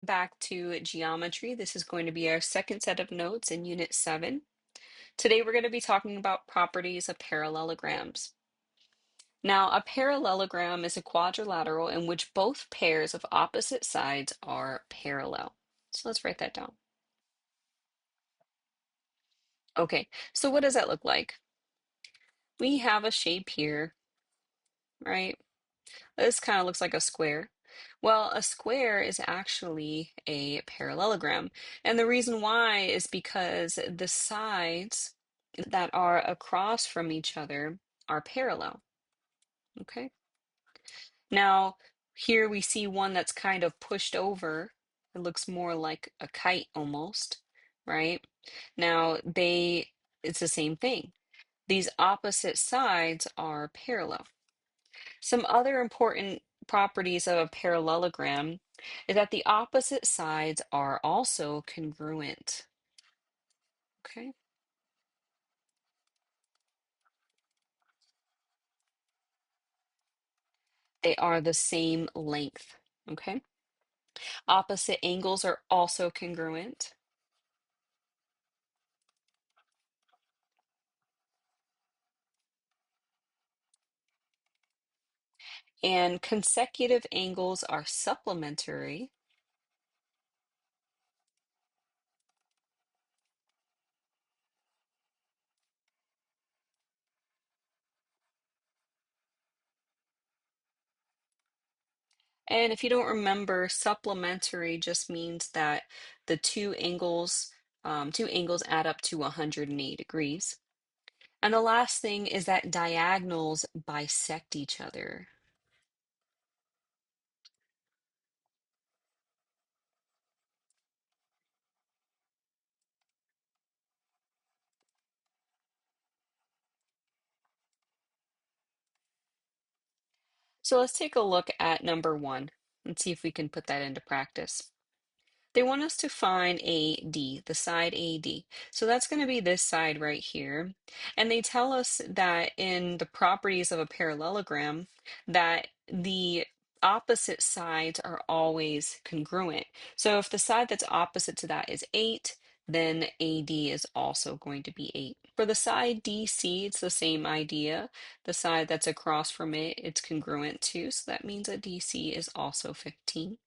Back to geometry. This is going to be our second set of notes in Unit 7. Today we're going to be talking about properties of parallelograms. Now, a parallelogram is a quadrilateral in which both pairs of opposite sides are parallel. So let's write that down. Okay, so what does that look like? We have a shape here, right? This kind of looks like a square. Well, a square is actually a parallelogram. And the reason why is because the sides that are across from each other are parallel. Okay. Now, here we see one that's kind of pushed over. It looks more like a kite almost, right? Now, it's the same thing. These opposite sides are parallel. Some other important properties of a parallelogram is that the opposite sides are also congruent. Okay, they are the same length. Okay, opposite angles are also congruent, and consecutive angles are supplementary. And if you don't remember, supplementary just means that the two angles add up to 180 degrees. And the last thing is that diagonals bisect each other. So let's take a look at number 1 and see if we can put that into practice. They want us to find AD, the side AD. So that's going to be this side right here. And they tell us that in the properties of a parallelogram that the opposite sides are always congruent. So if the side that's opposite to that is 8, then AD is also going to be 8. For the side DC, it's the same idea. The side that's across from it, it's congruent too. So that means that DC is also 15.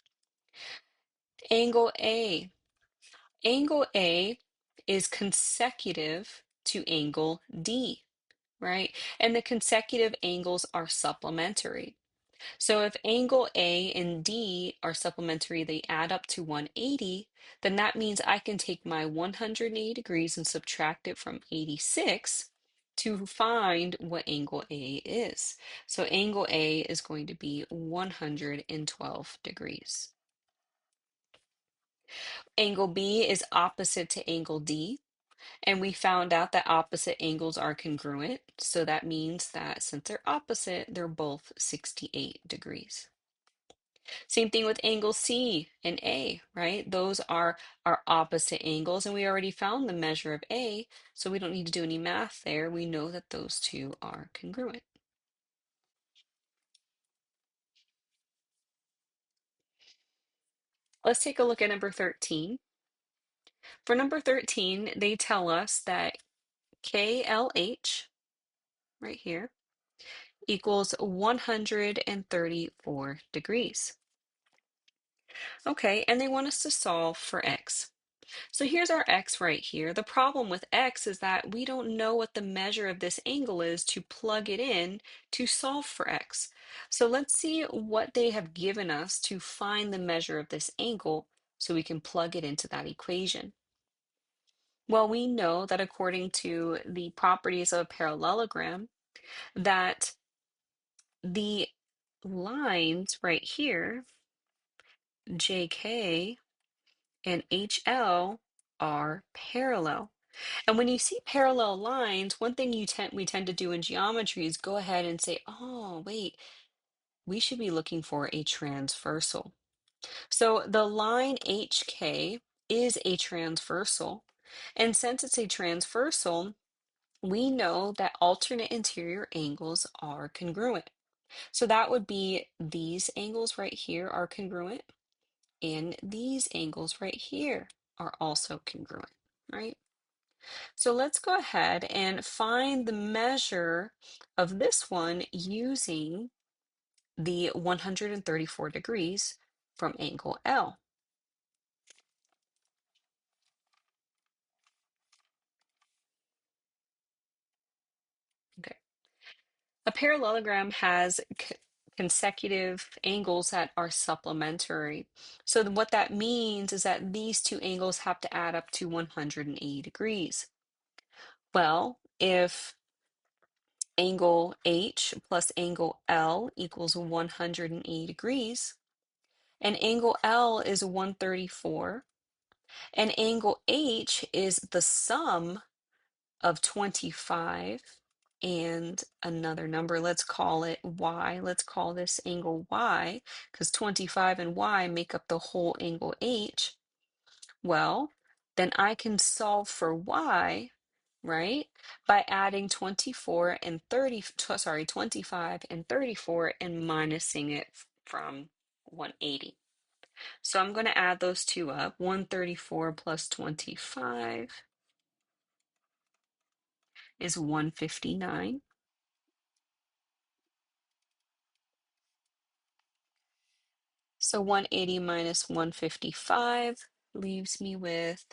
Angle A. Angle A is consecutive to angle D, right? And the consecutive angles are supplementary. So if angle A and D are supplementary, they add up to 180, then that means I can take my 180 degrees and subtract it from 86 to find what angle A is. So angle A is going to be 112 degrees. Angle B is opposite to angle D. And we found out that opposite angles are congruent. So that means that since they're opposite, they're both 68 degrees. Same thing with angle C and A, right? Those are our opposite angles, and we already found the measure of A, so we don't need to do any math there. We know that those two are congruent. Let's take a look at number 13. For number 13, they tell us that KLH, right here, equals 134 degrees. Okay, and they want us to solve for x. So here's our x right here. The problem with x is that we don't know what the measure of this angle is to plug it in to solve for x. So let's see what they have given us to find the measure of this angle so we can plug it into that equation. Well, we know that according to the properties of a parallelogram, that the lines right here, JK and HL, are parallel. And when you see parallel lines, one thing we tend to do in geometry is go ahead and say, oh, wait, we should be looking for a transversal. So the line HK is a transversal. And since it's a transversal, we know that alternate interior angles are congruent. So that would be these angles right here are congruent. And these angles right here are also congruent, right? So let's go ahead and find the measure of this one using the 134 degrees from angle L. Okay. A parallelogram has consecutive angles that are supplementary. So what that means is that these two angles have to add up to 180 degrees. Well, if angle H plus angle L equals 180 degrees, and angle L is 134, and angle H is the sum of 25 and another number. Let's call it Y. Let's call this angle Y because 25 and Y make up the whole angle H. Well, then I can solve for Y, right? By adding 24 and 25 and 34 and minusing it from 180. So I'm going to add those two up. 134 plus 25 is 159. So 180 minus 155 leaves me with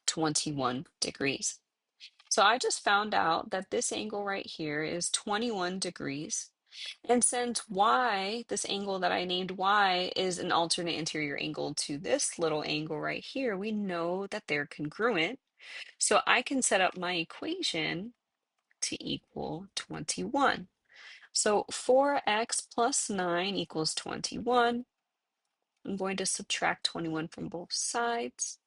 21 degrees. So I just found out that this angle right here is 21 degrees. And since Y, this angle that I named Y, is an alternate interior angle to this little angle right here, we know that they're congruent. So I can set up my equation to equal 21. So 4x plus 9 equals 21. I'm going to subtract 21 from both sides.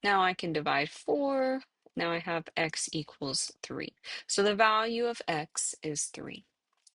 Now I can divide 4. Now I have x equals 3. So the value of x is 3.